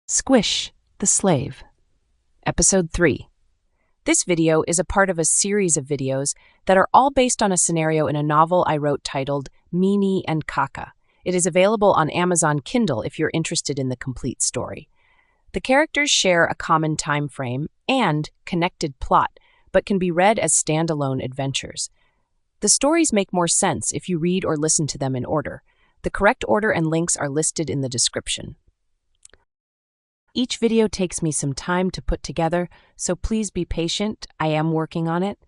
Squish the Slave, Episode 3. This video is a part of a series of videos that are all based on a scenario in a novel I wrote titled Meanie and Kaka. It is available on Amazon Kindle if you're interested in the complete story. The characters share a common time frame and connected plot, but can be read as standalone adventures. The stories make more sense if you read or listen to them in order. The correct order and links are listed in the description. Each video takes me some time to put together, so please be patient. I am working on it.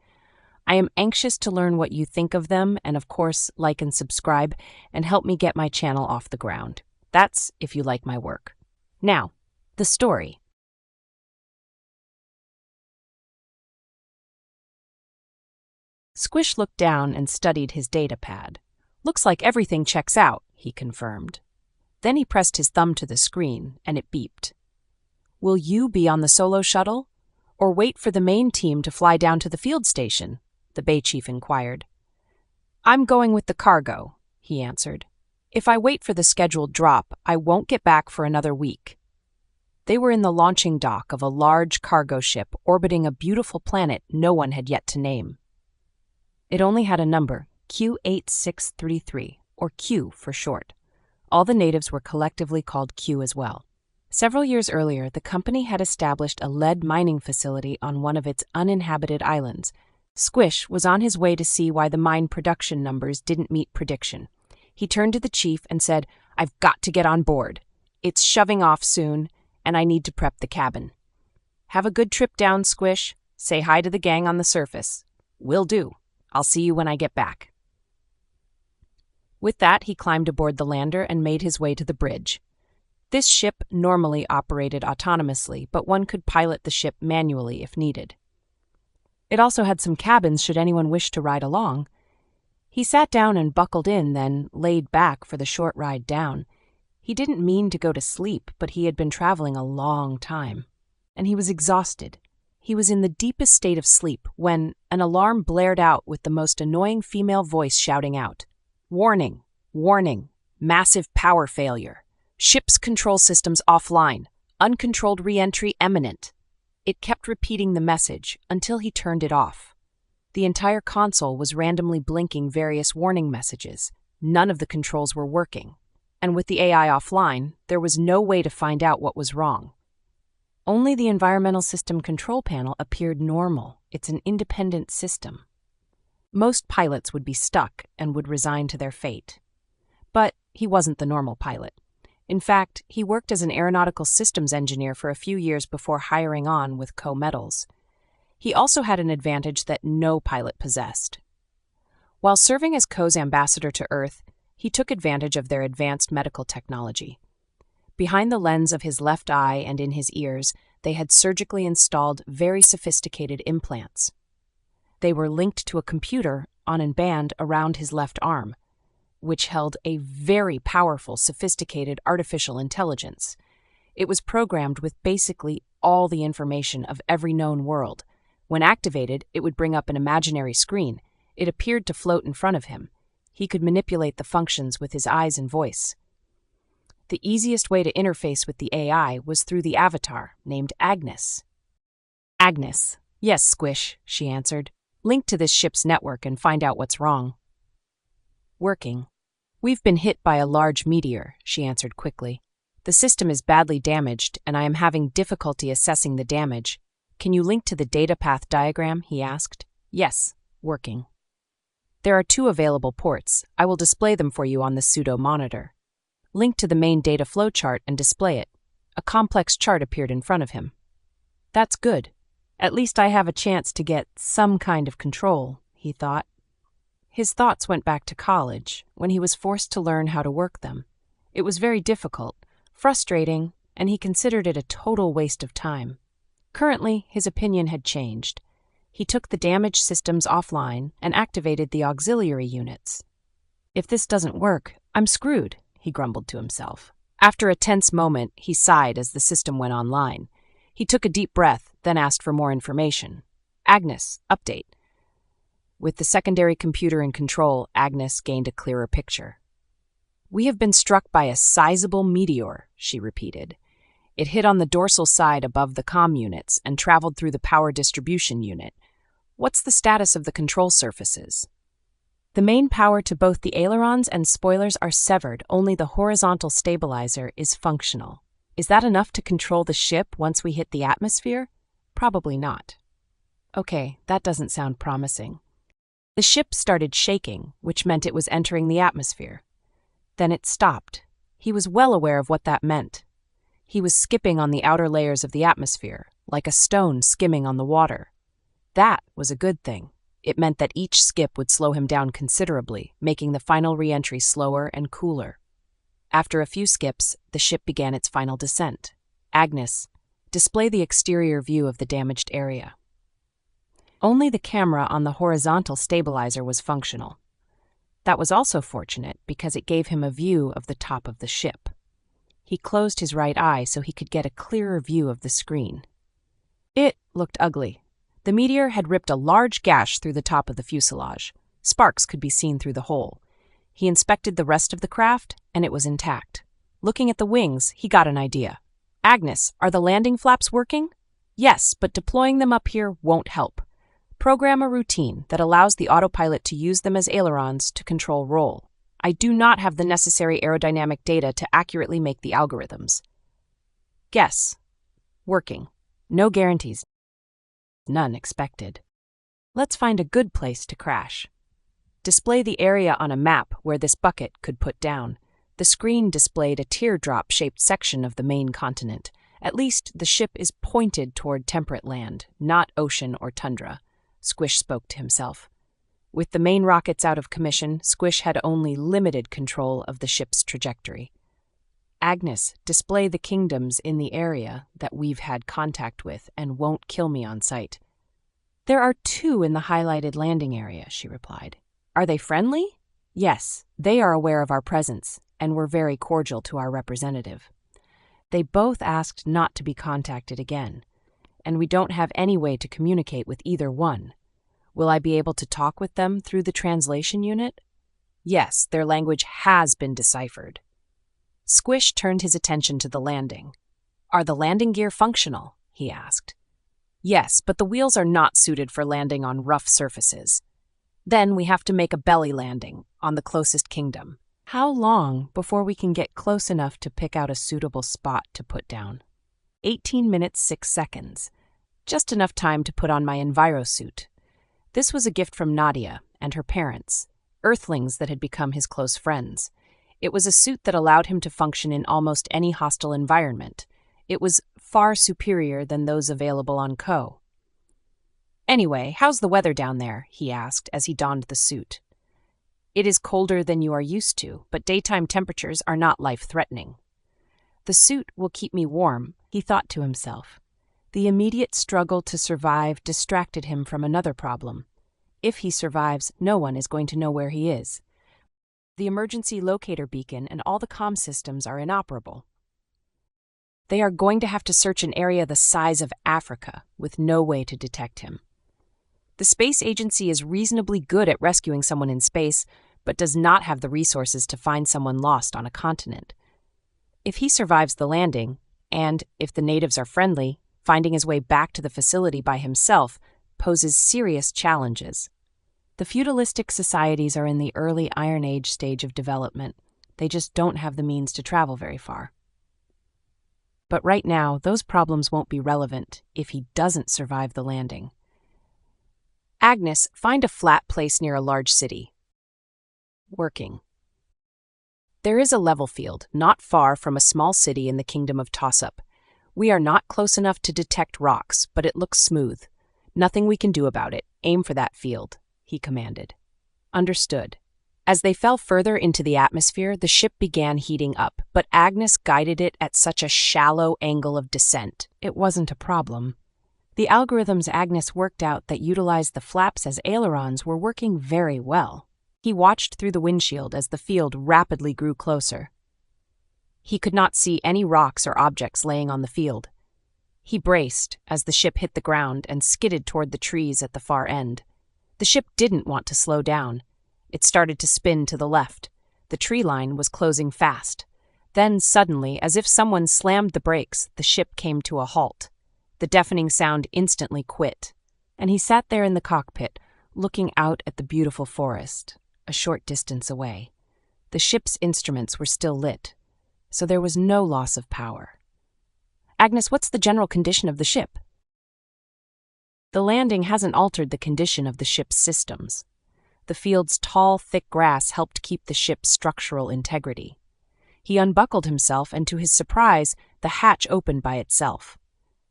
I am anxious to learn what you think of them, and of course, like and subscribe, and help me get my channel off the ground. That's if you like my work. Now, the story. Squish looked down and studied his data pad. Looks like everything checks out, he confirmed. Then he pressed his thumb to the screen, and it beeped. Will you be on the solo shuttle? Or wait for the main team to fly down to the field station? The Bay Chief inquired. I'm going with the cargo, he answered. If I wait for the scheduled drop, I won't get back for another week. They were in the launching dock of a large cargo ship orbiting a beautiful planet no one had yet to name. It only had a number, Q8633, or Q for short. All the natives were collectively called Q as well. Several years earlier, the company had established a lead mining facility on one of its uninhabited islands. Squish was on his way to see why the mine production numbers didn't meet prediction. He turned to the chief and said, I've got to get on board. It's shoving off soon, and I need to prep the cabin. Have a good trip down, Squish. Say hi to the gang on the surface. Will do. I'll see you when I get back. With that, he climbed aboard the lander and made his way to the bridge. This ship normally operated autonomously, but one could pilot the ship manually if needed. It also had some cabins should anyone wish to ride along. He sat down and buckled in, then laid back for the short ride down. He didn't mean to go to sleep, but he had been traveling a long time, and he was exhausted. He was in the deepest state of sleep when an alarm blared out with the most annoying female voice shouting out, Warning! Warning! Massive power failure! Ship's control systems offline. Uncontrolled re-entry imminent. It kept repeating the message until he turned it off. The entire console was randomly blinking various warning messages. None of the controls were working. And with the AI offline, there was no way to find out what was wrong. Only the environmental system control panel appeared normal. It's an independent system. Most pilots would be stuck and would resign to their fate. But he wasn't the normal pilot. In fact, he worked as an aeronautical systems engineer for a few years before hiring on with co-metals. He also had an advantage that no pilot possessed. While serving as Co's ambassador to Earth, he took advantage of their advanced medical technology. Behind the lens of his left eye and in his ears, they had surgically installed very sophisticated implants. They were linked to a computer on a band around his left arm, which held a very powerful, sophisticated artificial intelligence. It was programmed with basically all the information of every known world. When activated, it would bring up an imaginary screen. It appeared to float in front of him. He could manipulate the functions with his eyes and voice. The easiest way to interface with the AI was through the avatar, named Agnes. Agnes. Yes, Squish, she answered. Link to this ship's network and find out what's wrong. Working. We've been hit by a large meteor, she answered quickly. The system is badly damaged, and I am having difficulty assessing the damage. Can you link to the data path diagram? He asked. Yes, working. There are 2 available ports. I will display them for you on the pseudo monitor. Link to the main data flow chart and display it. A complex chart appeared in front of him. That's good. At least I have a chance to get some kind of control, he thought. His thoughts went back to college, when he was forced to learn how to work them. It was very difficult, frustrating, and he considered it a total waste of time. Currently, his opinion had changed. He took the damaged systems offline and activated the auxiliary units. If this doesn't work, I'm screwed, he grumbled to himself. After a tense moment, he sighed as the system went online. He took a deep breath, then asked for more information. Agnes, update. With the secondary computer in control, Agnes gained a clearer picture. We have been struck by a sizable meteor, she repeated. It hit on the dorsal side above the comm units and traveled through the power distribution unit. What's the status of the control surfaces? The main power to both the ailerons and spoilers are severed, only the horizontal stabilizer is functional. Is that enough to control the ship once we hit the atmosphere? Probably not. Okay, that doesn't sound promising. The ship started shaking, which meant it was entering the atmosphere. Then it stopped. He was well aware of what that meant. He was skipping on the outer layers of the atmosphere, like a stone skimming on the water. That was a good thing. It meant that each skip would slow him down considerably, making the final re-entry slower and cooler. After a few skips, the ship began its final descent. Agnes, display the exterior view of the damaged area. Only the camera on the horizontal stabilizer was functional. That was also fortunate because it gave him a view of the top of the ship. He closed his right eye so he could get a clearer view of the screen. It looked ugly. The meteor had ripped a large gash through the top of the fuselage. Sparks could be seen through the hole. He inspected the rest of the craft, and it was intact. Looking at the wings, he got an idea. Agnes, are the landing flaps working? Yes, but deploying them up here won't help. Program a routine that allows the autopilot to use them as ailerons to control roll. I do not have the necessary aerodynamic data to accurately make the algorithms. Guess. Working. No guarantees. None expected. Let's find a good place to crash. Display the area on a map where this bucket could put down. The screen displayed a teardrop-shaped section of the main continent. At least the ship is pointed toward temperate land, not ocean or tundra. Squish spoke to himself. With the main rockets out of commission, Squish had only limited control of the ship's trajectory. Agnes, display the kingdoms in the area that we've had contact with and won't kill me on sight. There are 2 in the highlighted landing area, she replied. Are they friendly? Yes, they are aware of our presence and were very cordial to our representative. They both asked not to be contacted again, and we don't have any way to communicate with either one. Will I be able to talk with them through the translation unit? Yes, their language has been deciphered. Squish turned his attention to the landing. Are the landing gear functional? He asked. Yes, but the wheels are not suited for landing on rough surfaces. Then we have to make a belly landing on the closest kingdom. How long before we can get close enough to pick out a suitable spot to put down? 18 minutes 6 seconds. Just enough time to put on my envirosuit. This was a gift from Nadia and her parents, Earthlings that had become his close friends. It was a suit that allowed him to function in almost any hostile environment. It was far superior than those available on Ko. Anyway, how's the weather down there? He asked as he donned the suit. It is colder than you are used to, but daytime temperatures are not life-threatening. The suit will keep me warm, he thought to himself. The immediate struggle to survive distracted him from another problem. If he survives, no one is going to know where he is. The emergency locator beacon and all the comm systems are inoperable. They are going to have to search an area the size of Africa with no way to detect him. The space agency is reasonably good at rescuing someone in space, but does not have the resources to find someone lost on a continent. If he survives the landing, and if the natives are friendly, finding his way back to the facility by himself poses serious challenges. The feudalistic societies are in the early Iron Age stage of development. They just don't have the means to travel very far. But right now, those problems won't be relevant if he doesn't survive the landing. Agnes, find a flat place near a large city. Working. There is a level field not far from a small city in the kingdom of Tossup. We are not close enough to detect rocks, but it looks smooth. Nothing we can do about it. Aim for that field, he commanded. Understood. As they fell further into the atmosphere, the ship began heating up, but Agnes guided it at such a shallow angle of descent. It wasn't a problem. The algorithms Agnes worked out that utilized the flaps as ailerons were working very well. He watched through the windshield as the field rapidly grew closer. He could not see any rocks or objects laying on the field. He braced as the ship hit the ground and skidded toward the trees at the far end. The ship didn't want to slow down. It started to spin to the left. The tree line was closing fast. Then, suddenly, as if someone slammed the brakes, the ship came to a halt. The deafening sound instantly quit, and he sat there in the cockpit, looking out at the beautiful forest, a short distance away. The ship's instruments were still lit, so there was no loss of power. "Agnes, what's the general condition of the ship?" The landing hasn't altered the condition of the ship's systems. The field's tall, thick grass helped keep the ship's structural integrity. He unbuckled himself, and to his surprise, the hatch opened by itself.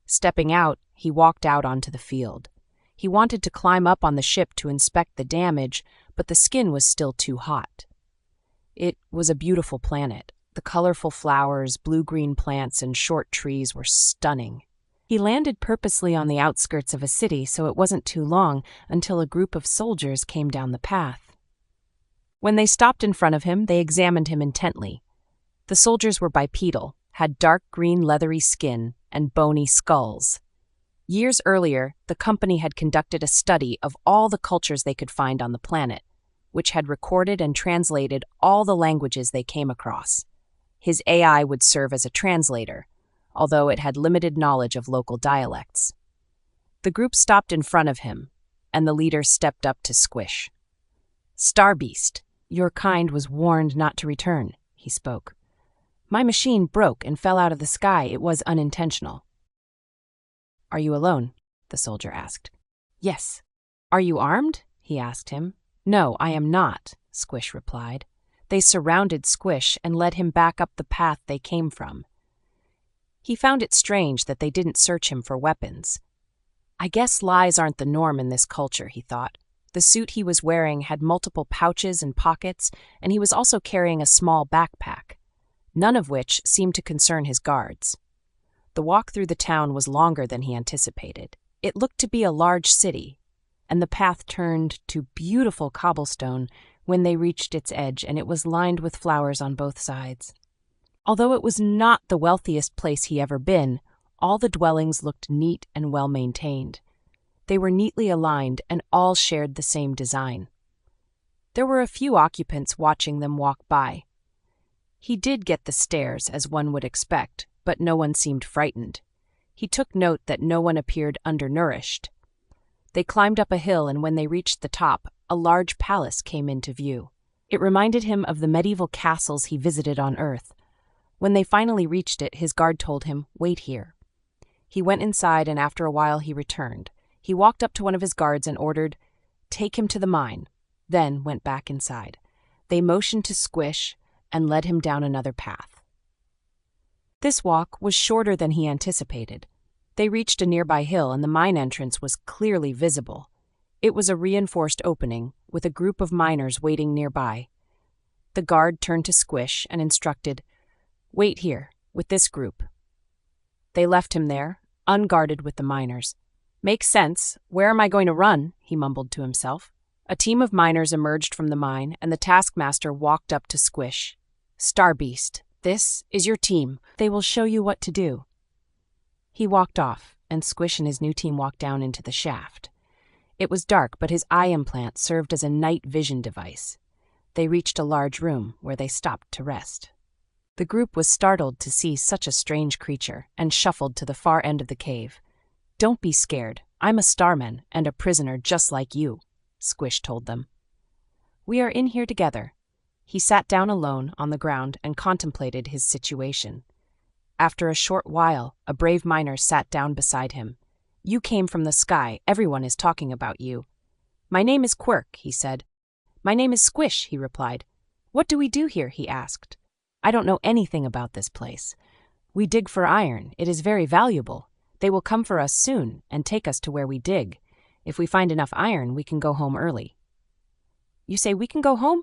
Stepping out, he walked out onto the field. He wanted to climb up on the ship to inspect the damage, but the skin was still too hot. It was a beautiful planet. The colorful flowers, blue-green plants, and short trees were stunning. He landed purposely on the outskirts of a city, so it wasn't too long until a group of soldiers came down the path. When they stopped in front of him, they examined him intently. The soldiers were bipedal, had dark green leathery skin, and bony skulls. Years earlier, the company had conducted a study of all the cultures they could find on the planet, which had recorded and translated all the languages they came across. His AI would serve as a translator, although it had limited knowledge of local dialects. The group stopped in front of him, and the leader stepped up to Squish. "Starbeast, your kind was warned not to return," he spoke. "My machine broke and fell out of the sky. It was unintentional." "Are you alone?" the soldier asked. "Yes." "Are you armed?" he asked him. "No, I am not," Squish replied. They surrounded Squish and led him back up the path they came from. He found it strange that they didn't search him for weapons. "I guess lies aren't the norm in this culture," he thought. The suit he was wearing had multiple pouches and pockets, and he was also carrying a small backpack, none of which seemed to concern his guards. The walk through the town was longer than he anticipated. It looked to be a large city, and the path turned to beautiful cobblestone when they reached its edge, and it was lined with flowers on both sides. Although it was not the wealthiest place he ever been, all the dwellings looked neat and well-maintained. They were neatly aligned and all shared the same design. There were a few occupants watching them walk by. He did get the stares, as one would expect, but no one seemed frightened. He took note that no one appeared undernourished. They climbed up a hill, and when they reached the top, a large palace came into view. It reminded him of the medieval castles he visited on Earth. When they finally reached it, his guard told him, "Wait here." He went inside, and after a while he returned. He walked up to one of his guards and ordered, "Take him to the mine," then went back inside. They motioned to Squish and led him down another path. This walk was shorter than he anticipated. They reached a nearby hill, and the mine entrance was clearly visible. It was a reinforced opening, with a group of miners waiting nearby. The guard turned to Squish and instructed, "Wait here, with this group." They left him there, unguarded with the miners. "Makes sense. Where am I going to run?" he mumbled to himself. A team of miners emerged from the mine, and the taskmaster walked up to Squish. "Starbeast, this is your team. They will show you what to do." He walked off, and Squish and his new team walked down into the shaft. It was dark, but his eye implant served as a night vision device. They reached a large room, where they stopped to rest. The group was startled to see such a strange creature, and shuffled to the far end of the cave. "Don't be scared. I'm a starman, and a prisoner just like you," Squish told them. "We are in here together." He sat down alone on the ground and contemplated his situation. After a short while, a brave miner sat down beside him. "You came from the sky. Everyone is talking about you." "My name is Quirk," he said. "My name is Squish," he replied. "What do we do here?" he asked. "I don't know anything about this place. We dig for iron. It is very valuable. They will come for us soon and take us to where we dig. If we find enough iron, we can go home early." "You say we can go home?"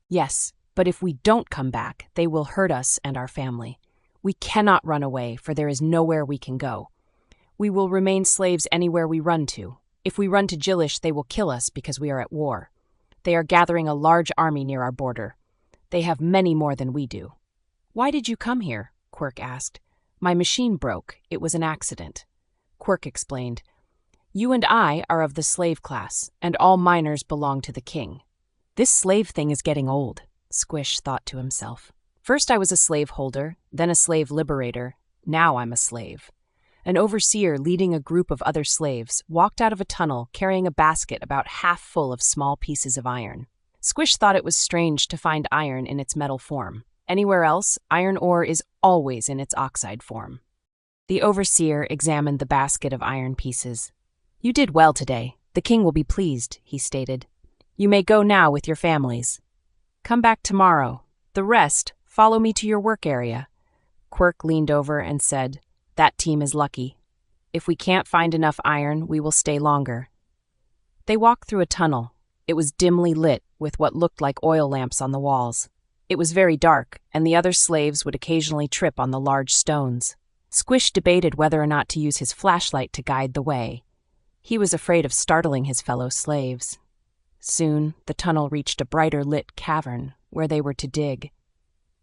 "Yes, but if we don't come back, they will hurt us and our family. We cannot run away, for there is nowhere we can go. We will remain slaves anywhere we run to. If we run to Jillish, they will kill us because we are at war. They are gathering a large army near our border. They have many more than we do." "Why did you come here?" Quirk asked. "My machine broke. It was an accident." Quirk explained, "You and I are of the slave class, and all miners belong to the king." "This slave thing is getting old," Squish thought to himself. First I was a slaveholder, then a slave liberator, now I'm a slave. An overseer leading a group of other slaves walked out of a tunnel carrying a basket about half full of small pieces of iron. Squish thought it was strange to find iron in its metal form. Anywhere else, iron ore is always in its oxide form. The overseer examined the basket of iron pieces. "You did well today. The king will be pleased," he stated. "You may go now with your families. Come back tomorrow. The rest, follow me to your work area." Quirk leaned over and said, "That team is lucky. If we can't find enough iron, we will stay longer." They walked through a tunnel. It was dimly lit with what looked like oil lamps on the walls. It was very dark, and the other slaves would occasionally trip on the large stones. Squish debated whether or not to use his flashlight to guide the way. He was afraid of startling his fellow slaves. Soon, the tunnel reached a brighter lit cavern where they were to dig.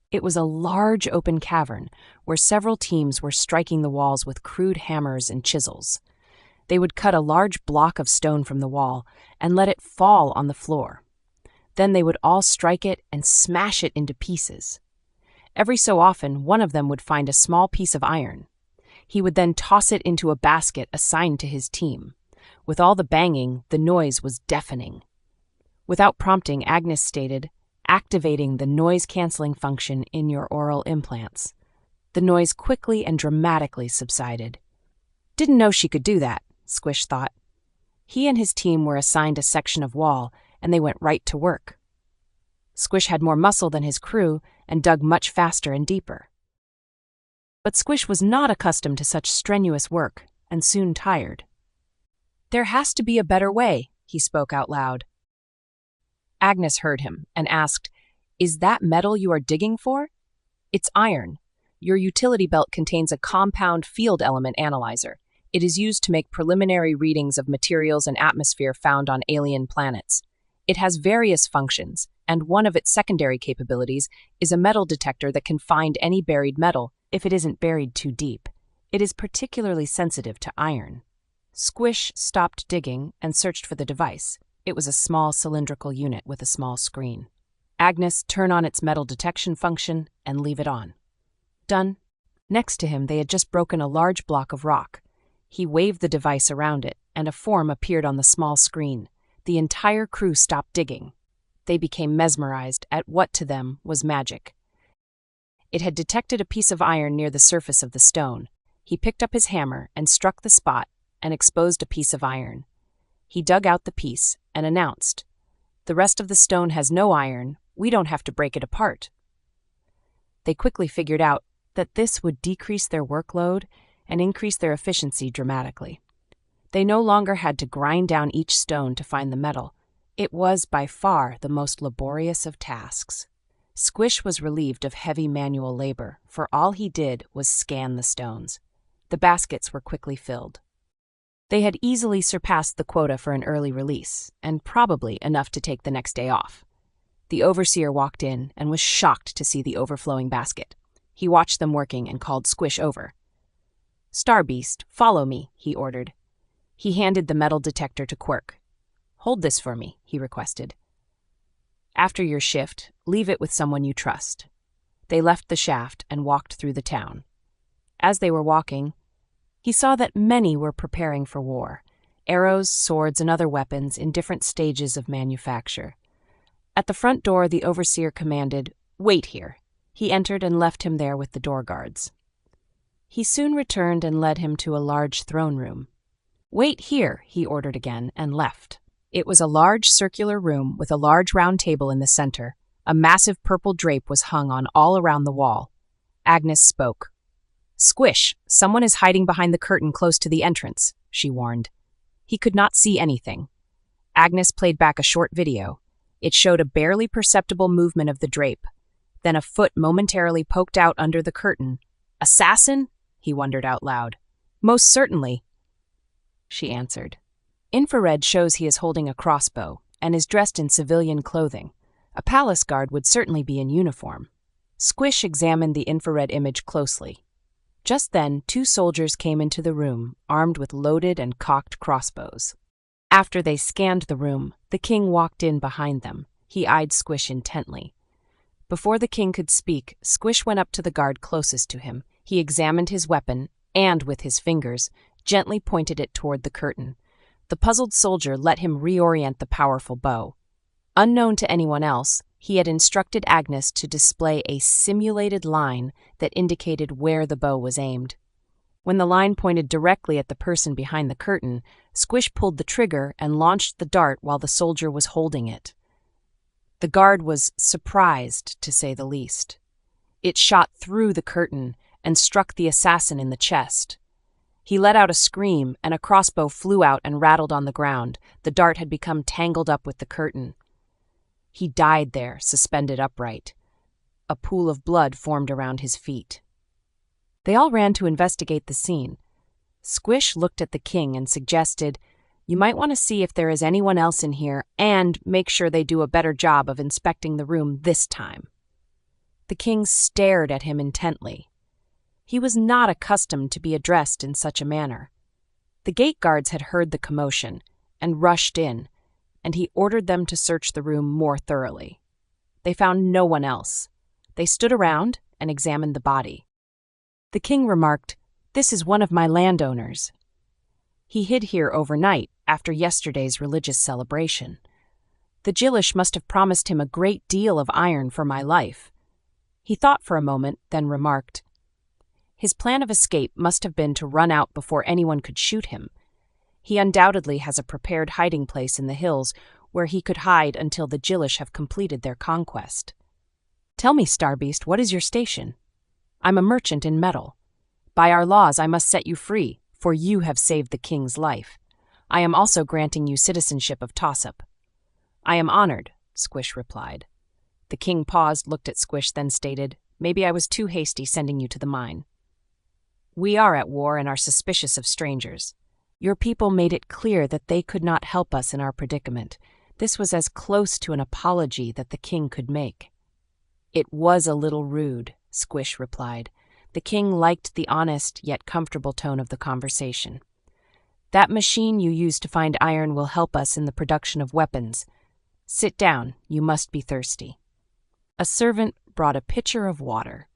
It was a large open cavern where several teams were striking the walls with crude hammers and chisels. They would cut a large block of stone from the wall and let it fall on the floor. Then they would all strike it and smash it into pieces. Every so often, one of them would find a small piece of iron. He would then toss it into a basket assigned to his team. With all the banging, the noise was deafening. Without prompting, Agnes stated, "Activating the noise-canceling function in your oral implants." The noise quickly and dramatically subsided. Didn't know she could do that, Squish thought. He and his team were assigned a section of wall, and they went right to work. Squish had more muscle than his crew and dug much faster and deeper. But Squish was not accustomed to such strenuous work and soon tired. "There has to be a better way," he spoke out loud. Agnes heard him and asked, "Is that metal you are digging for?" "It's iron. Your utility belt contains a compound field element analyzer. It is used to make preliminary readings of materials and atmosphere found on alien planets. It has various functions, and one of its secondary capabilities is a metal detector that can find any buried metal if it isn't buried too deep. It is particularly sensitive to iron." Squish stopped digging and searched for the device. It was a small cylindrical unit with a small screen. Agnes, turn on its metal detection function and leave it on. Done. Next to him, they had just broken a large block of rock. He waved the device around it, and a form appeared on the small screen. The entire crew stopped digging. They became mesmerized at what to them was magic. It had detected a piece of iron near the surface of the stone. He picked up his hammer and struck the spot and exposed a piece of iron. He dug out the piece and announced, "The rest of the stone has no iron. We don't have to break it apart." They quickly figured out that this would decrease their workload and increase their efficiency dramatically. They no longer had to grind down each stone to find the metal. It was by far the most laborious of tasks. Squish was relieved of heavy manual labor, for all he did was scan the stones. The baskets were quickly filled. They had easily surpassed the quota for an early release, and probably enough to take the next day off. The overseer walked in and was shocked to see the overflowing basket. He watched them working and called Squish over. "Starbeast, follow me," he ordered. He handed the metal detector to Quirk. "Hold this for me," he requested. "After your shift, leave it with someone you trust." They left the shaft and walked through the town. As they were walking, he saw that many were preparing for war, arrows, swords, and other weapons in different stages of manufacture. At the front door, the overseer commanded, "Wait here." He entered and left him there with the door guards. He soon returned and led him to a large throne room. "Wait here," he ordered again, and left. It was a large circular room with a large round table in the center. A massive purple drape was hung on all around the wall. Agnes spoke. "Squish, someone is hiding behind the curtain close to the entrance," she warned. He could not see anything. Agnes played back a short video. It showed a barely perceptible movement of the drape. Then a foot momentarily poked out under the curtain. "Assassin?" he wondered out loud. "Most certainly," she answered. Infrared shows he is holding a crossbow and is dressed in civilian clothing. A palace guard would certainly be in uniform. Squish examined the infrared image closely. Just then, 2 soldiers came into the room, armed with loaded and cocked crossbows. After they scanned the room, the king walked in behind them. He eyed Squish intently. Before the king could speak, Squish went up to the guard closest to him. He examined his weapon and, with his fingers, gently pointed it toward the curtain. The puzzled soldier let him reorient the powerful bow. Unknown to anyone else, he had instructed Agnes to display a simulated line that indicated where the bow was aimed. When the line pointed directly at the person behind the curtain, Squish pulled the trigger and launched the dart while the soldier was holding it. The guard was surprised, to say the least. It shot through the curtain and struck the assassin in the chest. He let out a scream, and a crossbow flew out and rattled on the ground. The dart had become tangled up with the curtain. He died there, suspended upright. A pool of blood formed around his feet. They all ran to investigate the scene. Squish looked at the king and suggested, "You might want to see if there is anyone else in here and make sure they do a better job of inspecting the room this time." The king stared at him intently. He was not accustomed to be addressed in such a manner. The gate guards had heard the commotion and rushed in, and he ordered them to search the room more thoroughly. They found no one else. They stood around and examined the body. The king remarked, "This is one of my landowners. He hid here overnight after yesterday's religious celebration. The Jillish must have promised him a great deal of iron for my life." He thought for a moment, then remarked, "His plan of escape must have been to run out before anyone could shoot him. He undoubtedly has a prepared hiding place in the hills where he could hide until the Jillish have completed their conquest. Tell me, Starbeast, what is your station?" "I'm a merchant in metal. By our laws, I must set you free, for you have saved the king's life. I am also granting you citizenship of Tossup." "I am honored," Squish replied. The king paused, looked at Squish, then stated, "Maybe I was too hasty sending you to the mine. We are at war and are suspicious of strangers. Your people made it clear that they could not help us in our predicament. This was as close to an apology that the king could make." "It was a little rude," Squish replied. The king liked the honest yet comfortable tone of the conversation. "That machine you use to find iron will help us in the production of weapons. Sit down, you must be thirsty." A servant brought a pitcher of water.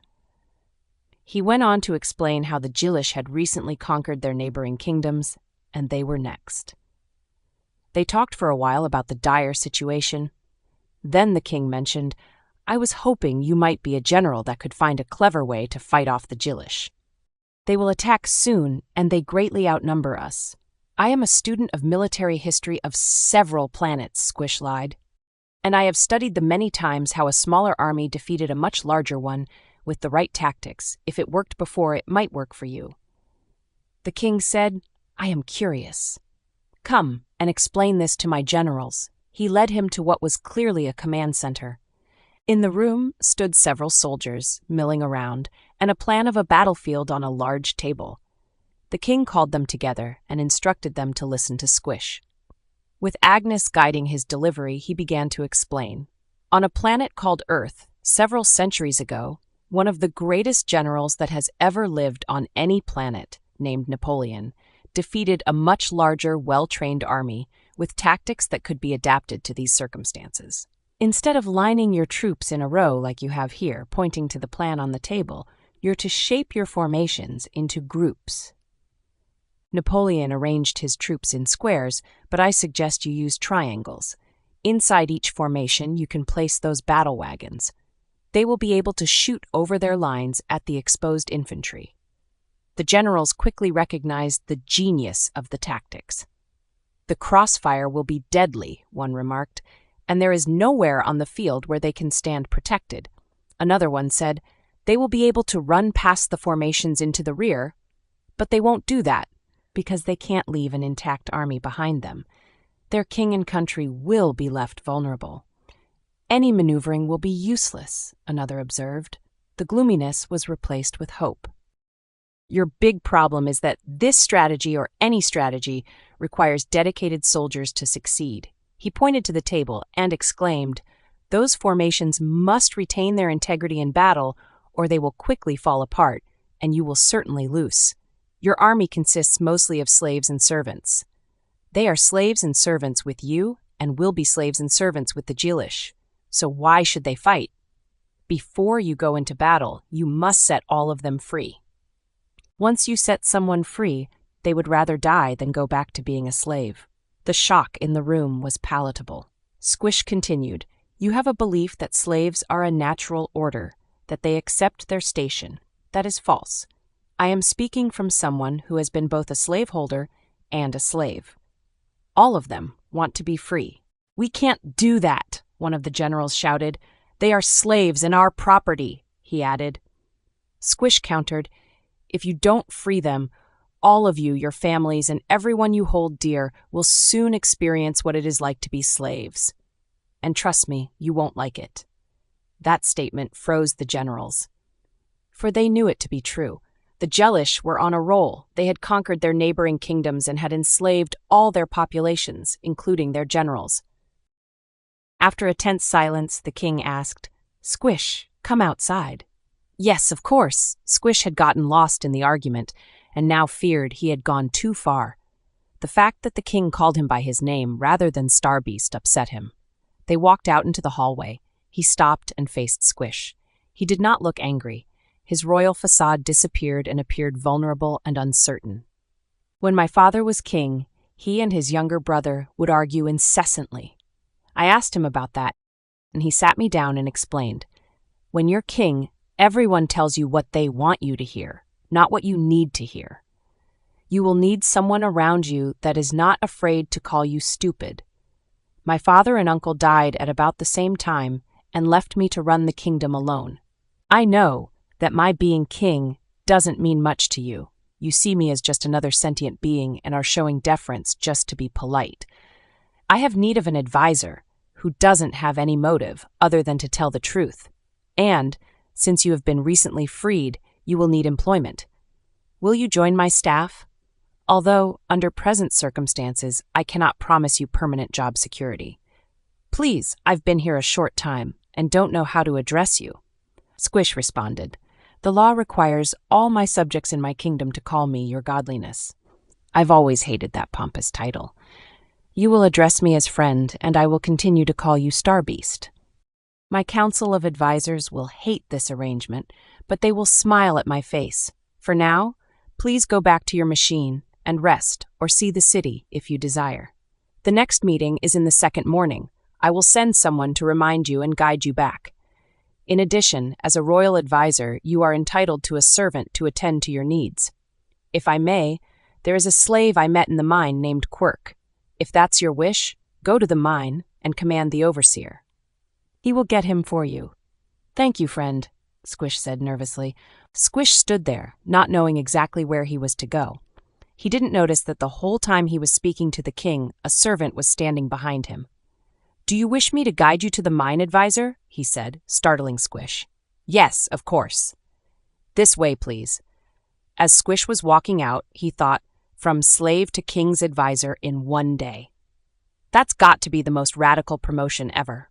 He went on to explain how the Jillish had recently conquered their neighboring kingdoms, and they were next. They talked for a while about the dire situation. Then the king mentioned, "I was hoping you might be a general that could find a clever way to fight off the Jillish. They will attack soon, and they greatly outnumber us." "I am a student of military history of several planets," Squish lied, "and I have studied the many times how a smaller army defeated a much larger one with the right tactics. If it worked before, it might work for you." The king said, "I am curious. Come and explain this to my generals." He led him to what was clearly a command center. In the room stood several soldiers, milling around, and a plan of a battlefield on a large table. The king called them together and instructed them to listen to Squish. With Agnes guiding his delivery, he began to explain. On a planet called Earth, several centuries ago, one of the greatest generals that has ever lived on any planet, named Napoleon, defeated a much larger, well-trained army with tactics that could be adapted to these circumstances. Instead of lining your troops in a row like you have here, pointing to the plan on the table, you're to shape your formations into groups. Napoleon arranged his troops in squares, but I suggest you use triangles. Inside each formation, you can place those battle wagons. They will be able to shoot over their lines at the exposed infantry. The generals quickly recognized the genius of the tactics. "The crossfire will be deadly," one remarked, "and there is nowhere on the field where they can stand protected." Another one said, "They will be able to run past the formations into the rear, but they won't do that because they can't leave an intact army behind them. Their king and country will be left vulnerable. Any maneuvering will be useless," another observed. The gloominess was replaced with hope. "Your big problem is that this strategy or any strategy requires dedicated soldiers to succeed." He pointed to the table and exclaimed, "Those formations must retain their integrity in battle or they will quickly fall apart, and you will certainly lose. Your army consists mostly of slaves and servants. They are slaves and servants with you and will be slaves and servants with the Jillish. So why should they fight? before you go into battle, you must set all of them free. Once you set someone free, they would rather die than go back to being a slave. The shock in the room was palatable. Squish continued, "You have a belief that slaves are a natural order, that they accept their station. That is false. I am speaking from someone who has been both a slaveholder and a slave. All of them want to be free." "We can't do that," one of the generals shouted. "They are slaves and our property," he added. Squish countered, "If you don't free them, all of you, your families, and everyone you hold dear will soon experience what it is like to be slaves. And trust me, you won't like it." That statement froze the generals. For they knew it to be true. The Jelish were on a roll. They had conquered their neighboring kingdoms and had enslaved all their populations, including their generals. After a tense silence, the king asked, "Squish, come outside." Yes, of course. Squish had gotten lost in the argument, and now feared he had gone too far. The fact that the king called him by his name rather than Starbeast upset him. They walked out into the hallway. He stopped and faced Squish. He did not look angry. His royal facade disappeared and appeared vulnerable and uncertain. "When my father was king, he and his younger brother would argue incessantly. I asked him about that, and he sat me down and explained, 'When you're king, everyone tells you what they want you to hear, not what you need to hear. You will need someone around you that is not afraid to call you stupid.' My father and uncle died at about the same time and left me to run the kingdom alone. I know that my being king doesn't mean much to you. You see me as just another sentient being and are showing deference just to be polite. I have need of an advisor who doesn't have any motive other than to tell the truth. And, since you have been recently freed, you will need employment. Will you join my staff? Although, under present circumstances, I cannot promise you permanent job security. Please, I've been here a short time and don't know how to address you." Squish responded, "The law requires all my subjects in my kingdom to call me your godliness. I've always hated that pompous title. You will address me as friend, and I will continue to call you Starbeast. My council of advisors will hate this arrangement, but they will smile at my face. For now, please go back to your machine and rest or see the city if you desire. The next meeting is in the second morning. I will send someone to remind you and guide you back. In addition, as a royal advisor, you are entitled to a servant to attend to your needs. If I may, there is a slave I met in the mine named Quirk. If that's your wish, go to the mine and command the overseer. He will get him for you." "Thank you, friend," Squish said nervously. Squish stood there, not knowing exactly where he was to go. He didn't notice that the whole time he was speaking to the king, a servant was standing behind him. "Do you wish me to guide you to the mine, advisor?" he said, startling Squish. "Yes, of course." "This way, please." As Squish was walking out, he thought, from slave to king's advisor in one day. That's got to be the most radical promotion ever.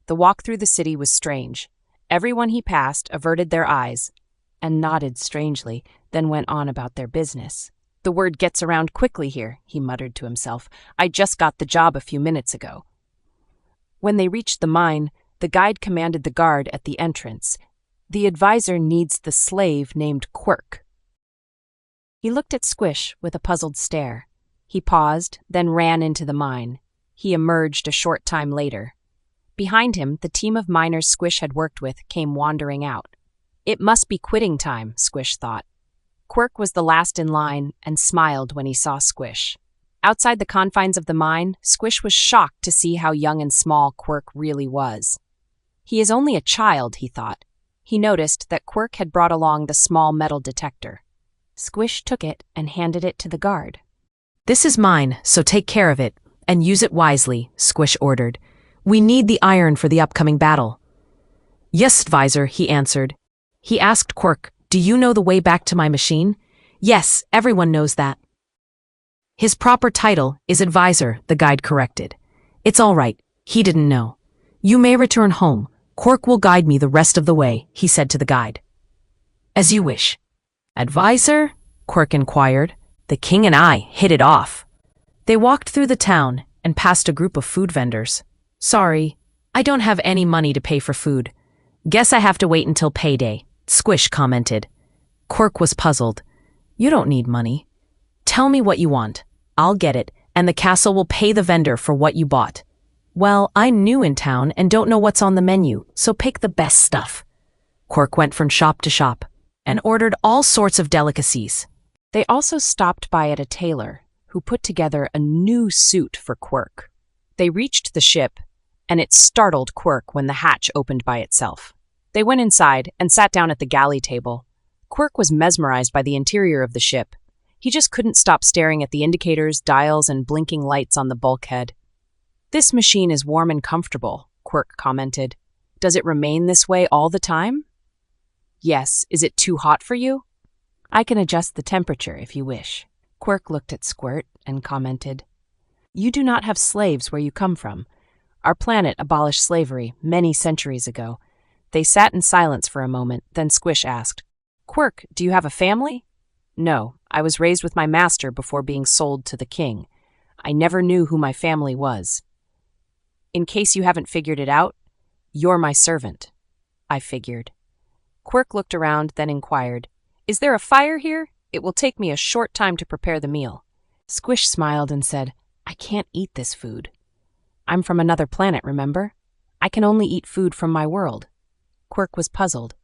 The walk through the city was strange. Everyone he passed averted their eyes and nodded strangely, then went on about their business. "The word gets around quickly here," he muttered to himself. "I just got the job a few minutes ago." When they reached the mine, the guide commanded the guard at the entrance, "The advisor needs the slave named Quirk." He looked at Squish with a puzzled stare. He paused, then ran into the mine. He emerged a short time later. Behind him, the team of miners Squish had worked with came wandering out. It must be quitting time, Squish thought. Quirk was the last in line and smiled when he saw Squish. Outside the confines of the mine, Squish was shocked to see how young and small Quirk really was. He is only a child, he thought. He noticed that Quirk had brought along the small metal detector. Squish took it and handed it to the guard. "This is mine, so take care of it, and use it wisely," Squish ordered. "We need the iron for the upcoming battle." "Yes, advisor," he answered. He asked Quirk, "Do you know the way back to my machine?" "Yes, everyone knows that." "His proper title is advisor," the guide corrected. "It's all right, he didn't know. You may return home. Quirk will guide me the rest of the way," he said to the guide. "As you wish." "Advisor?" Quirk inquired. "The king and I hit it off." They walked through the town and past a group of food vendors. "Sorry, I don't have any money to pay for food. Guess I have to wait until payday, Squish commented. Quirk was puzzled. You don't need money. Tell me what you want. I'll get it, and the castle will pay the vendor for what you bought. Well, I'm new in town and don't know what's on the menu, so pick the best stuff. Quirk went from shop to shop and ordered all sorts of delicacies. They also stopped by at a tailor, who put together a new suit for Quirk. They reached the ship, and it startled Quirk when the hatch opened by itself. They went inside and sat down at the galley table. Quirk was mesmerized by the interior of the ship. He just couldn't stop staring at the indicators, dials, and blinking lights on the bulkhead. "This machine is warm and comfortable," Quirk commented. "Does it remain this way all the time?" "Yes. Is it too hot for you?" "I can adjust the temperature if you wish." Quirk looked at Squirt and commented, "You do not have slaves where you come from. Our planet abolished slavery many centuries ago." They sat in silence for a moment, then Squish asked, "Quirk, do you have a family?" "No, I was raised with my master before being sold to the king. I never knew who my family was." "In case you haven't figured it out, you're my servant." "I figured." Quirk looked around, then inquired, "Is there a fire here? It will take me a short time to prepare the meal." Squish smiled and said, "I can't eat this food. I'm from another planet, remember? I can only eat food from my world." Quirk was puzzled.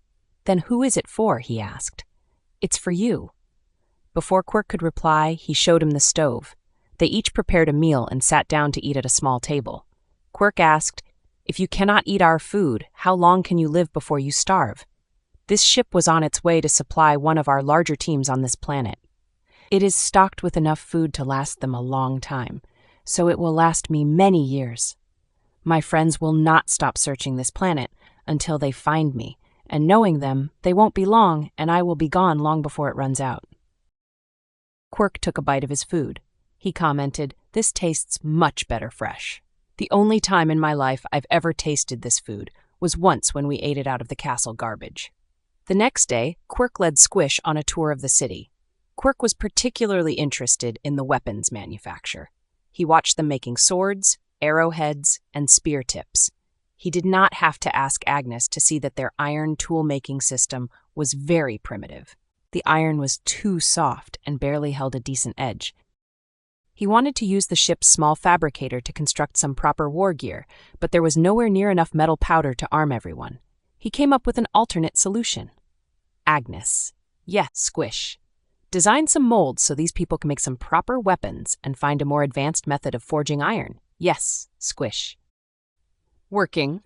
"Then who is it for?" he asked. "It's for you." Before Quirk could reply, he showed him the stove. They each prepared a meal and sat down to eat at a small table. Quirk asked, "If you cannot eat our food, how long can you live before you starve?" This ship was on its way to supply one of our larger teams on this planet. "It is stocked with enough food to last them a long time, so it will last me many years. My friends will not stop searching this planet until they find me, and knowing them, they won't be long, and I will be gone long before it runs out." Quirk took a bite of his food. He commented, "This tastes much better fresh. The only time in my life I've ever tasted this food was once when we ate it out of the castle garbage." The next day, Quirk led Squish on a tour of the city. Quirk was particularly interested in the weapons manufacture. He watched them making swords, arrowheads, and spear tips. He did not have to ask Agnes to see that their iron tool-making system was very primitive. The iron was too soft and barely held a decent edge. He wanted to use the ship's small fabricator to construct some proper war gear, but there was nowhere near enough metal powder to arm everyone. He came up with an alternate solution. Agnes. Yes, Squish. Design some molds so these people can make some proper weapons and find a more advanced method of forging iron. Yes, Squish. Working.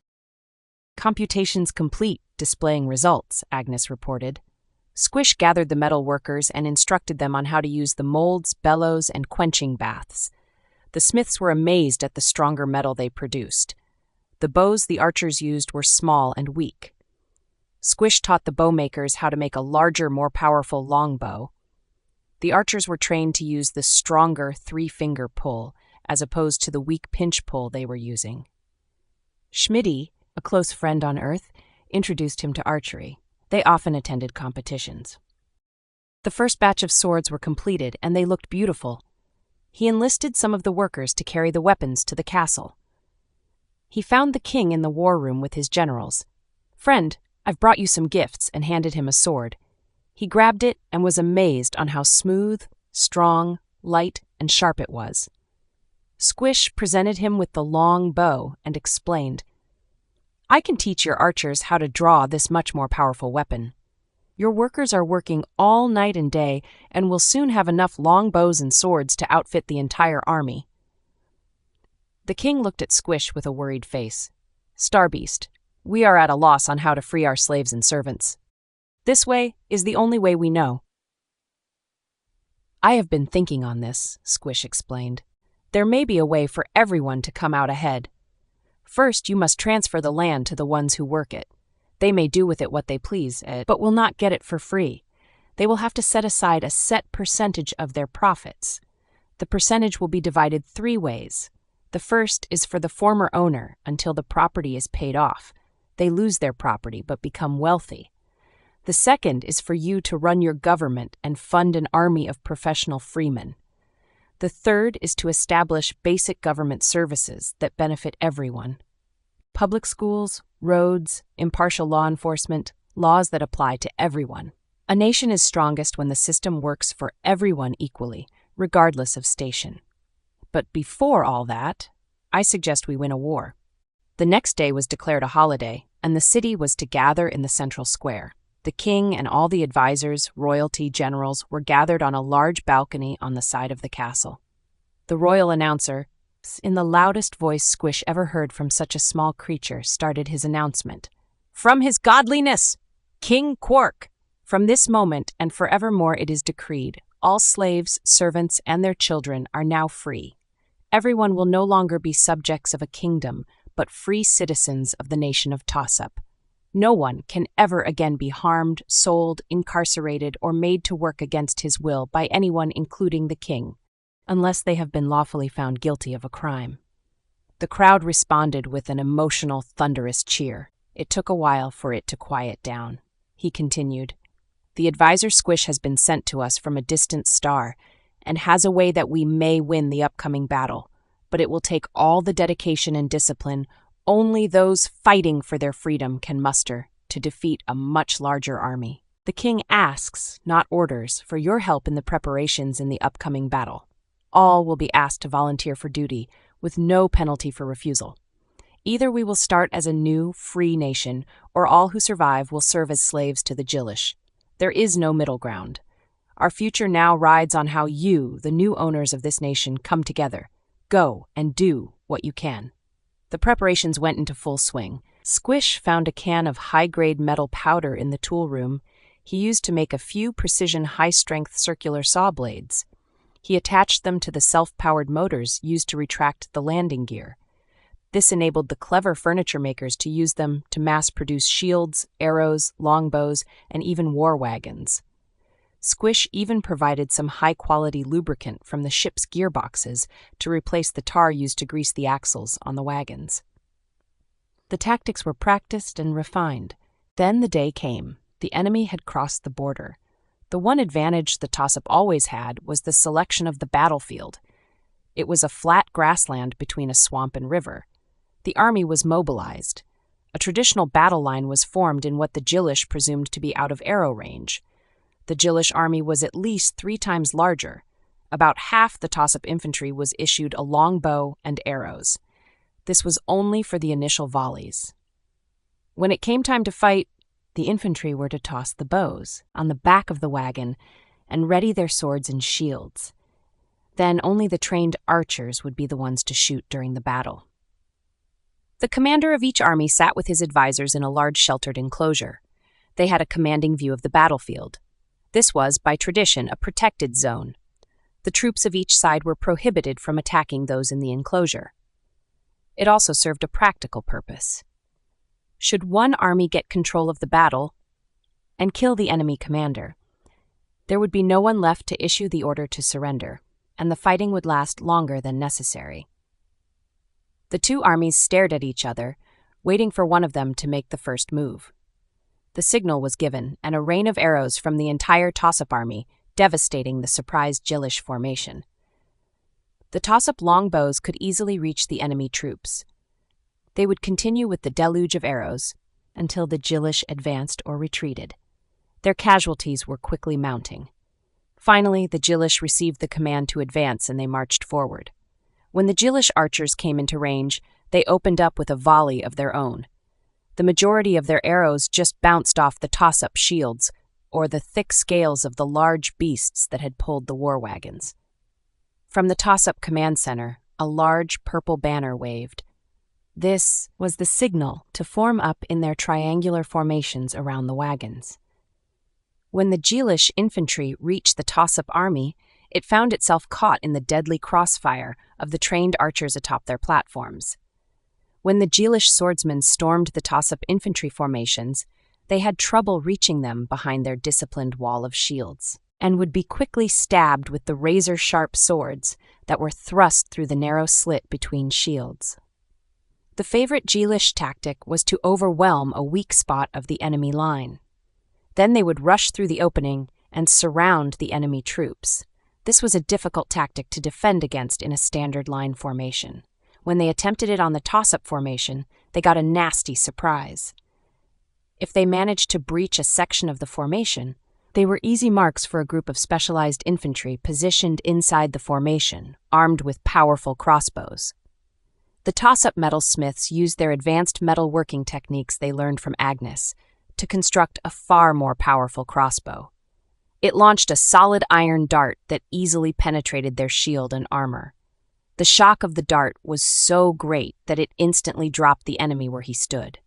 Computations complete, displaying results, Agnes reported. Squish gathered the metal workers and instructed them on how to use the molds, bellows, and quenching baths. The smiths were amazed at the stronger metal they produced. The bows the archers used were small and weak. Squish taught the bowmakers how to make a larger, more powerful longbow. The archers were trained to use the stronger three-finger pull, as opposed to the weak pinch pull they were using. Schmitty, a close friend on Earth, introduced him to archery. They often attended competitions. The first batch of swords were completed, and they looked beautiful. He enlisted some of the workers to carry the weapons to the castle. He found the king in the war room with his generals. "Friend, I've brought you some gifts," and handed him a sword. He grabbed it and was amazed on how smooth, strong, light, and sharp it was. Squish presented him with the long bow and explained, "I can teach your archers how to draw this much more powerful weapon. Your workers are working all night and day and will soon have enough long bows and swords to outfit the entire army." The king looked at Squish with a worried face. "Starbeast, we are at a loss on how to free our slaves and servants. This way is the only way we know." "I have been thinking on this," Squish explained. "There may be a way for everyone to come out ahead. First, you must transfer the land to the ones who work it. They may do with it what they please, but will not get it for free. They will have to set aside a set percentage of their profits. The percentage will be divided 3 ways. The first is for the former owner until the property is paid off. They lose their property but become wealthy. The second is for you to run your government and fund an army of professional freemen. The third is to establish basic government services that benefit everyone. Public schools, roads, impartial law enforcement, laws that apply to everyone. A nation is strongest when the system works for everyone equally, regardless of station. But before all that, I suggest we win a war. The next day was declared a holiday, and the city was to gather in the central square. The king and all the advisors, royalty, generals were gathered on a large balcony on the side of the castle. The royal announcer, in the loudest voice Squish ever heard from such a small creature, started his announcement. From His Godliness, King Quark! From this moment and forevermore it is decreed, all slaves, servants, and their children are now free. Everyone will no longer be subjects of a kingdom, but free citizens of the nation of Tossup. No one can ever again be harmed, sold, incarcerated, or made to work against his will by anyone including the king, unless they have been lawfully found guilty of a crime. The crowd responded with an emotional, thunderous cheer. It took a while for it to quiet down. He continued, "The advisor Squish has been sent to us from a distant star, and has a way that we may win the upcoming battle, but it will take all the dedication and discipline only those fighting for their freedom can muster to defeat a much larger army. The king asks, not orders, for your help in the preparations in the upcoming battle. All will be asked to volunteer for duty, with no penalty for refusal. Either we will start as a new, free nation, or all who survive will serve as slaves to the Jillish. There is no middle ground. Our future now rides on how you, the new owners of this nation, come together. Go and do what you can." The preparations went into full swing. Squish found a can of high-grade metal powder in the tool room he used to make a few precision high-strength circular saw blades. He attached them to the self-powered motors used to retract the landing gear. This enabled the clever furniture makers to use them to mass-produce shields, arrows, longbows, and even war wagons. Squish even provided some high-quality lubricant from the ship's gearboxes to replace the tar used to grease the axles on the wagons. The tactics were practiced and refined. Then the day came. The enemy had crossed the border. The one advantage the Tossup always had was the selection of the battlefield. It was a flat grassland between a swamp and river. The army was mobilized. A traditional battle line was formed in what the Jillish presumed to be out of arrow range. The Jillish army was at least 3 times larger. About half the Tossup infantry was issued a long bow and arrows. This was only for the initial volleys. When it came time to fight, the infantry were to toss the bows on the back of the wagon and ready their swords and shields. Then only the trained archers would be the ones to shoot during the battle. The commander of each army sat with his advisors in a large sheltered enclosure. They had a commanding view of the battlefield. This was, by tradition, a protected zone. The troops of each side were prohibited from attacking those in the enclosure. It also served a practical purpose. Should one army get control of the battle and kill the enemy commander, there would be no one left to issue the order to surrender, and the fighting would last longer than necessary. The 2 armies stared at each other, waiting for one of them to make the first move. The signal was given, and a rain of arrows from the entire Tossup army, devastating the surprised Jillish formation. The Tossup longbows could easily reach the enemy troops. They would continue with the deluge of arrows until the Jillish advanced or retreated. Their casualties were quickly mounting. Finally, the Jillish received the command to advance, and they marched forward. When the Jillish archers came into range, they opened up with a volley of their own. The majority of their arrows just bounced off the Tossup shields or the thick scales of the large beasts that had pulled the war wagons. From the Tossup command center, a large purple banner waved. This was the signal to form up in their triangular formations around the wagons. When the Jillish infantry reached the Tossup army, it found itself caught in the deadly crossfire of the trained archers atop their platforms. When the Jillish swordsmen stormed the Tossup infantry formations, they had trouble reaching them behind their disciplined wall of shields, and would be quickly stabbed with the razor-sharp swords that were thrust through the narrow slit between shields. The favorite Jillish tactic was to overwhelm a weak spot of the enemy line. Then they would rush through the opening and surround the enemy troops. This was a difficult tactic to defend against in a standard line formation. When they attempted it on the Tossup formation, they got a nasty surprise. If they managed to breach a section of the formation, they were easy marks for a group of specialized infantry positioned inside the formation, armed with powerful crossbows. The toss-up metalsmiths used their advanced metal working techniques they learned from Agnes to construct a far more powerful crossbow. It launched a solid iron dart that easily penetrated their shield and armor. The shock of the dart was so great that it instantly dropped the enemy where he stood.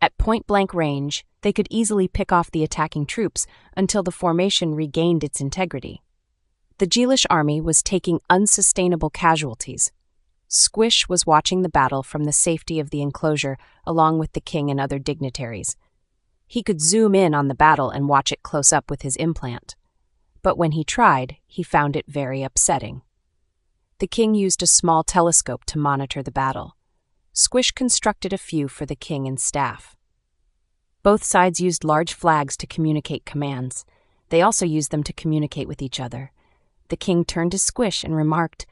At point-blank range, they could easily pick off the attacking troops until the formation regained its integrity. The Geelish army was taking unsustainable casualties. Squish was watching the battle from the safety of the enclosure along with the king and other dignitaries. He could zoom in on the battle and watch it close up with his implant. But when he tried, he found it very upsetting. The king used a small telescope to monitor the battle. Squish constructed a few for the king and staff. Both sides used large flags to communicate commands. They also used them to communicate with each other. The king turned to Squish and remarked,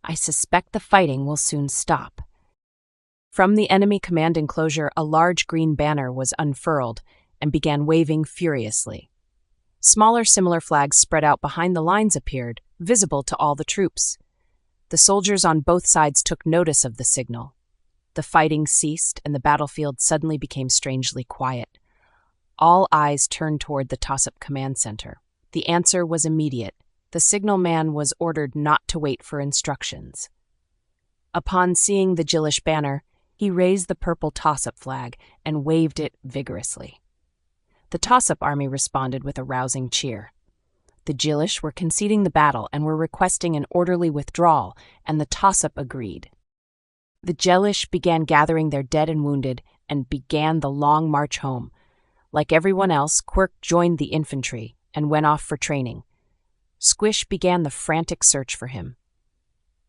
"I suspect the fighting will soon stop." From the enemy command enclosure, a large green banner was unfurled and began waving furiously. Smaller similar flags spread out behind the lines appeared, visible to all the troops. The soldiers on both sides took notice of the signal. The fighting ceased and the battlefield suddenly became strangely quiet. All eyes turned toward the toss-up command center. The answer was immediate. The signal man was ordered not to wait for instructions. Upon seeing the Geelish banner, he raised the purple toss-up flag and waved it vigorously. The toss-up army responded with a rousing cheer. The Geelish were conceding the battle and were requesting an orderly withdrawal, and the toss-up agreed. The Geelish began gathering their dead and wounded and began the long march home. Like everyone else, Quirk joined the infantry and went off for training. Squish began the frantic search for him.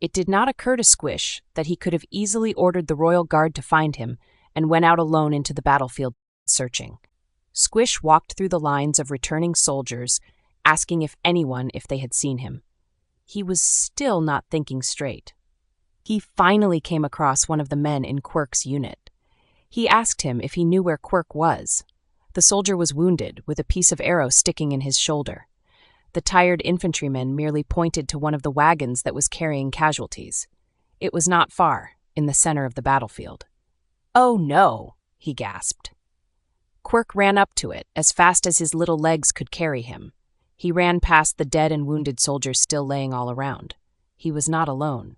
It did not occur to Squish that he could have easily ordered the royal guard to find him and went out alone into the battlefield searching. Squish walked through the lines of returning soldiers, asking if they had seen him. He was still not thinking straight. He finally came across one of the men in Quirk's unit. He asked him if he knew where Quirk was. The soldier was wounded, with a piece of arrow sticking in his shoulder. The tired infantryman merely pointed to one of the wagons that was carrying casualties. It was not far, in the center of the battlefield. "Oh no," he gasped. Quirk ran up to it, as fast as his little legs could carry him. He ran past the dead and wounded soldiers still laying all around. He was not alone.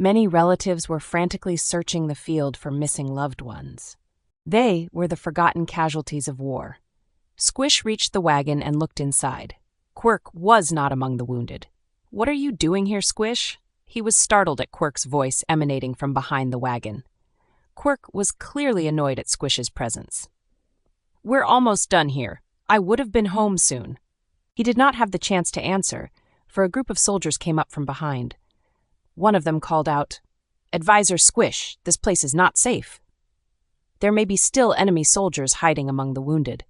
Many relatives were frantically searching the field for missing loved ones. They were the forgotten casualties of war. Squish reached the wagon and looked inside. Quirk was not among the wounded. "What are you doing here, Squish?" He was startled at Quirk's voice emanating from behind the wagon. Quirk was clearly annoyed at Squish's presence. "We're almost done here. I would have been home soon." He did not have the chance to answer, for a group of soldiers came up from behind. One of them called out, "Advisor Squish, this place is not safe. There may be still enemy soldiers hiding among the wounded."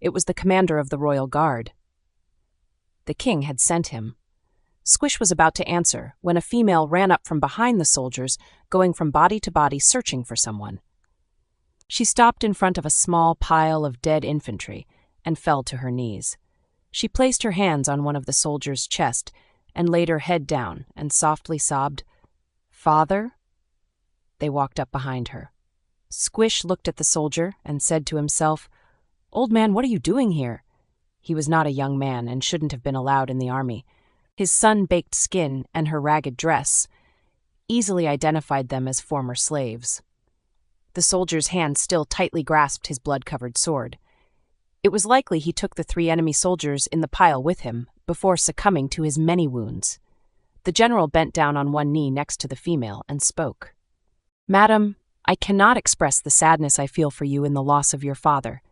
It was the commander of the royal guard. The king had sent him. Squish was about to answer when a female ran up from behind the soldiers, going from body to body searching for someone. She stopped in front of a small pile of dead infantry and fell to her knees. She placed her hands on one of the soldiers' chest and laid her head down and softly sobbed, "Father?" They walked up behind her. Squish looked at the soldier and said to himself, "Old man, what are you doing here?" He was not a young man and shouldn't have been allowed in the army. His sun-baked skin and her ragged dress easily identified them as former slaves. The soldier's hand still tightly grasped his blood-covered sword. It was likely he took the 3 enemy soldiers in the pile with him before succumbing to his many wounds. The general bent down on one knee next to the female and spoke. "Madam, I cannot express the sadness I feel for you in the loss of your father.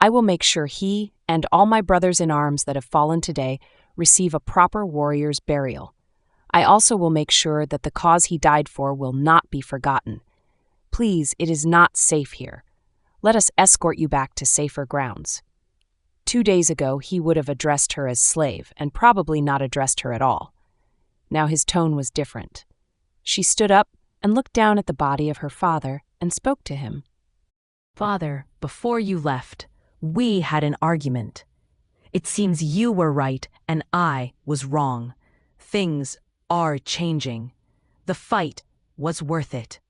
I will make sure he and all my brothers in arms that have fallen today receive a proper warrior's burial. I also will make sure that the cause he died for will not be forgotten. Please, it is not safe here. Let us escort you back to safer grounds." 2 days ago, he would have addressed her as slave and probably not addressed her at all. Now his tone was different. She stood up and looked down at the body of her father and spoke to him. Father, before you left, we had an argument. It seems you were right and I was wrong. Things are changing. The fight was worth it.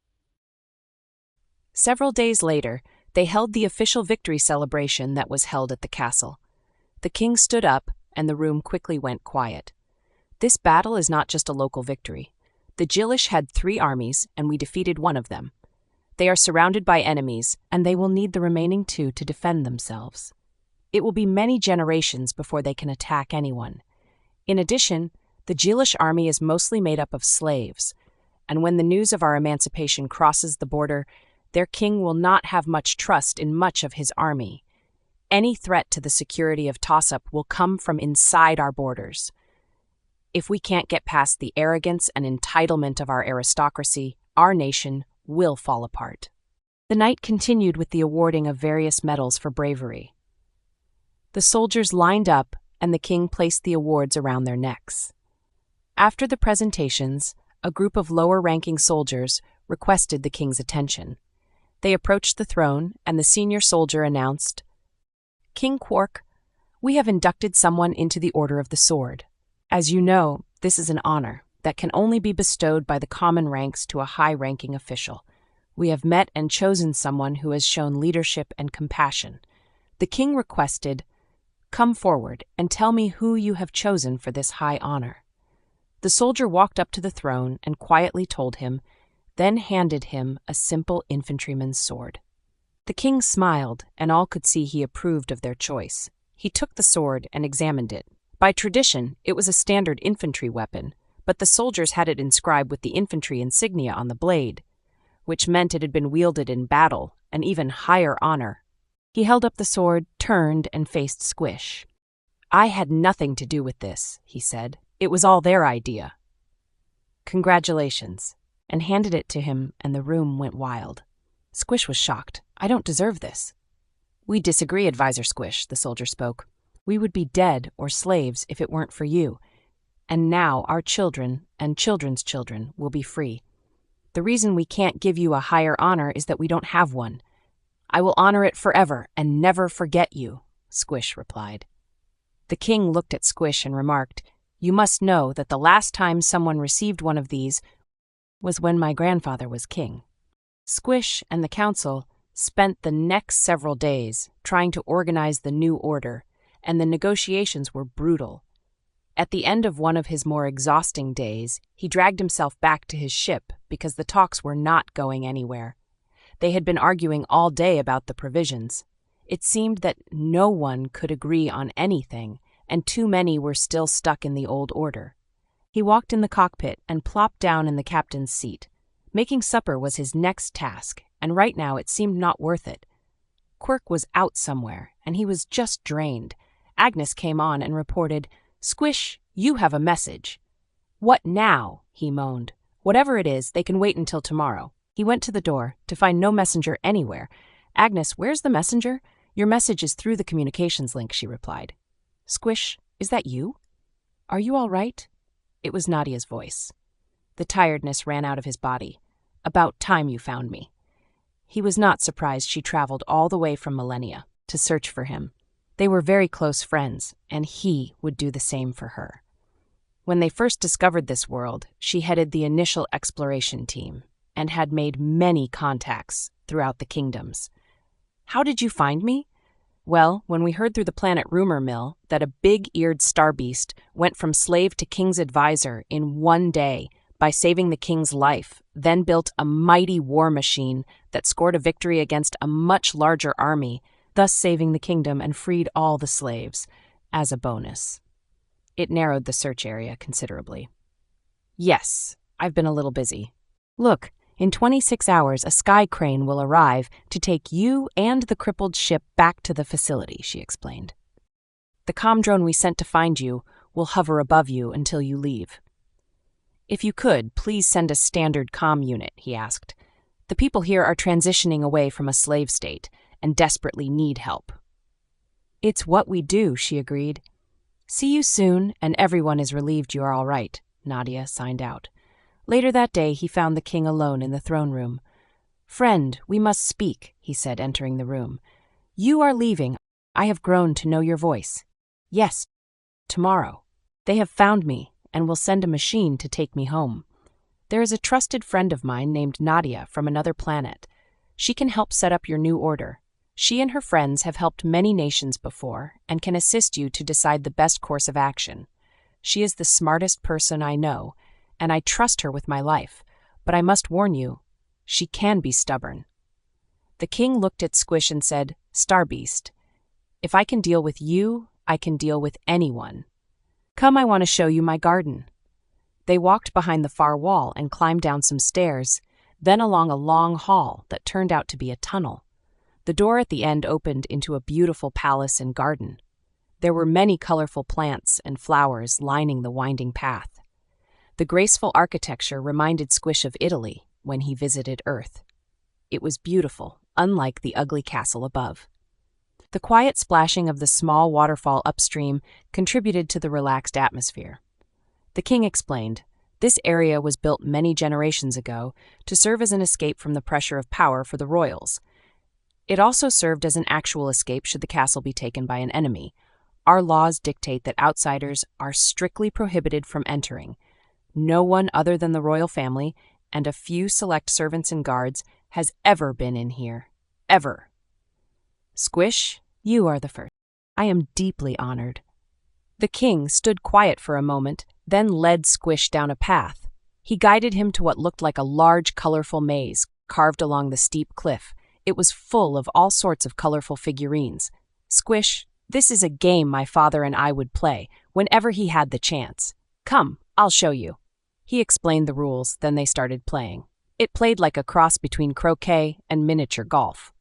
Several days later, they held the official victory celebration that was held at the castle. The king stood up, and the room quickly went quiet. This battle is not just a local victory. The Jilish had 3 armies, and we defeated one of them. They are surrounded by enemies, and they will need the remaining 2 to defend themselves. It will be many generations before they can attack anyone. In addition, the Jilish army is mostly made up of slaves, and when the news of our emancipation crosses the border, their king will not have much trust in much of his army. Any threat to the security of Tossup will come from inside our borders. If we can't get past the arrogance and entitlement of our aristocracy, our nation will fall apart. The night continued with the awarding of various medals for bravery. The soldiers lined up, and the king placed the awards around their necks. After the presentations, a group of lower-ranking soldiers requested the king's attention. They approached the throne, and the senior soldier announced, "King Quark, we have inducted someone into the Order of the Sword. As you know, this is an honor that can only be bestowed by the common ranks to a high-ranking official. We have met and chosen someone who has shown leadership and compassion. The king requested, 'Come forward and tell me who you have chosen for this high honor.' The soldier walked up to the throne and quietly told him, then handed him a simple infantryman's sword. The king smiled, and all could see he approved of their choice. He took the sword and examined it. By tradition, it was a standard infantry weapon, but the soldiers had it inscribed with the infantry insignia on the blade, which meant it had been wielded in battle, an even higher honor. He held up the sword, turned, and faced Squish. "I had nothing to do with this," he said. "It was all their idea." "Congratulations," and handed it to him, and the room went wild. Squish was shocked. "I don't deserve this." "We disagree, Advisor Squish," the soldier spoke. "We would be dead or slaves if it weren't for you. And now our children and children's children will be free. The reason we can't give you a higher honor is that we don't have one. I will honor it forever and never forget you," Squish replied. The king looked at Squish and remarked, "You must know that the last time someone received one of these was when my grandfather was king." Squish and the council spent the next several days trying to organize the new order, and the negotiations were brutal. At the end of one of his more exhausting days, he dragged himself back to his ship because the talks were not going anywhere. They had been arguing all day about the provisions. It seemed that no one could agree on anything, and too many were still stuck in the old order. He walked in the cockpit and plopped down in the captain's seat. Making supper was his next task, and right now it seemed not worth it. Quirk was out somewhere, and he was just drained. Agnes came on and reported, "Squish, you have a message." "What now?" he moaned. "Whatever it is, they can wait until tomorrow." He went to the door, to find no messenger anywhere. "Agnes, where's the messenger? Your message is through the communications link," she replied. "Squish, is that you? Are you all right?" It was Nadia's voice. The tiredness ran out of his body. "About time you found me." He was not surprised she traveled all the way from Millennia to search for him. They were very close friends, and he would do the same for her. When they first discovered this world, she headed the initial exploration team and had made many contacts throughout the kingdoms. "How did you find me?" "Well, when we heard through the planet rumor mill that a big-eared star beast went from slave to king's advisor in one day by saving the king's life, then built a mighty war machine that scored a victory against a much larger army, thus saving the kingdom and freed all the slaves, as a bonus." It narrowed the search area considerably. "Yes, I've been a little busy. Look, in 26 hours a sky crane will arrive to take you and the crippled ship back to the facility," she explained. "The comm drone we sent to find you will hover above you until you leave." "If you could, please send a standard comm unit," he asked. "The people here are transitioning away from a slave state and desperately need help." "It's what we do," she agreed. "See you soon, and everyone is relieved you are all right," Nadia signed out. Later that day, he found the king alone in the throne room. "Friend, we must speak," he said, entering the room. "You are leaving. I have grown to know your voice." "Yes, tomorrow. They have found me and will send a machine to take me home. There is a trusted friend of mine named Nadia from another planet. She can help set up your new order. She and her friends have helped many nations before and can assist you to decide the best course of action. She is the smartest person I know, and I trust her with my life, but I must warn you, she can be stubborn." The king looked at Squish and said, "Star Beast, if I can deal with you, I can deal with anyone. Come, I want to show you my garden." They walked behind the far wall and climbed down some stairs, then along a long hall that turned out to be a tunnel. The door at the end opened into a beautiful palace and garden. There were many colorful plants and flowers lining the winding path. The graceful architecture reminded Squish of Italy when he visited Earth. It was beautiful, unlike the ugly castle above. The quiet splashing of the small waterfall upstream contributed to the relaxed atmosphere. The king explained, this area was built many generations ago to serve as an escape from the pressure of power for the royals. It also served as an actual escape should the castle be taken by an enemy. Our laws dictate that outsiders are strictly prohibited from entering. No one other than the royal family and a few select servants and guards has ever been in here. Ever. Squish, you are the first. I am deeply honored. The king stood quiet for a moment, then led Squish down a path. He guided him to what looked like a large, colorful maze carved along the steep cliff. It was full of all sorts of colorful figurines. "Squish, this is a game my father and I would play whenever he had the chance. Come, I'll show you." He explained the rules, then they started playing. It played like a cross between croquet and miniature golf.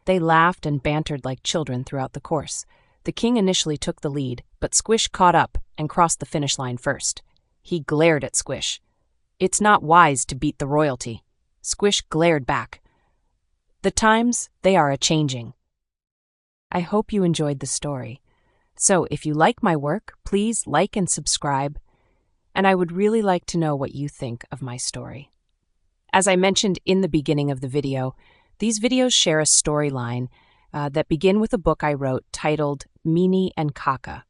They laughed and bantered like children throughout the course. The king initially took the lead, but Squish caught up and crossed the finish line first. He glared at Squish. "It's not wise to beat the royalty." Squish glared back. "The times, they are a-changing." I hope you enjoyed the story. So if you like my work, please like and subscribe, and I would really like to know what you think of my story. As I mentioned in the beginning of the video, these videos share a storyline that begin with a book I wrote titled Meanie and Kaka.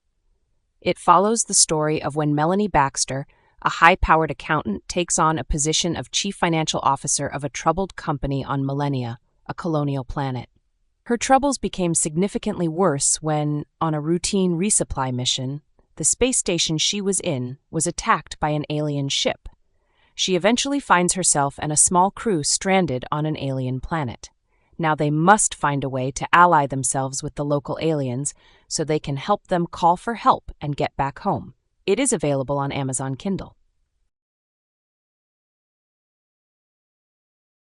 It follows the story of when Melanie Baxter, a high-powered accountant, takes on a position of chief financial officer of a troubled company on Millennia, a colonial planet. Her troubles became significantly worse when, on a routine resupply mission, the space station she was in was attacked by an alien ship. She eventually finds herself and a small crew stranded on an alien planet. Now they must find a way to ally themselves with the local aliens so they can help them call for help and get back home. It is available on Amazon Kindle.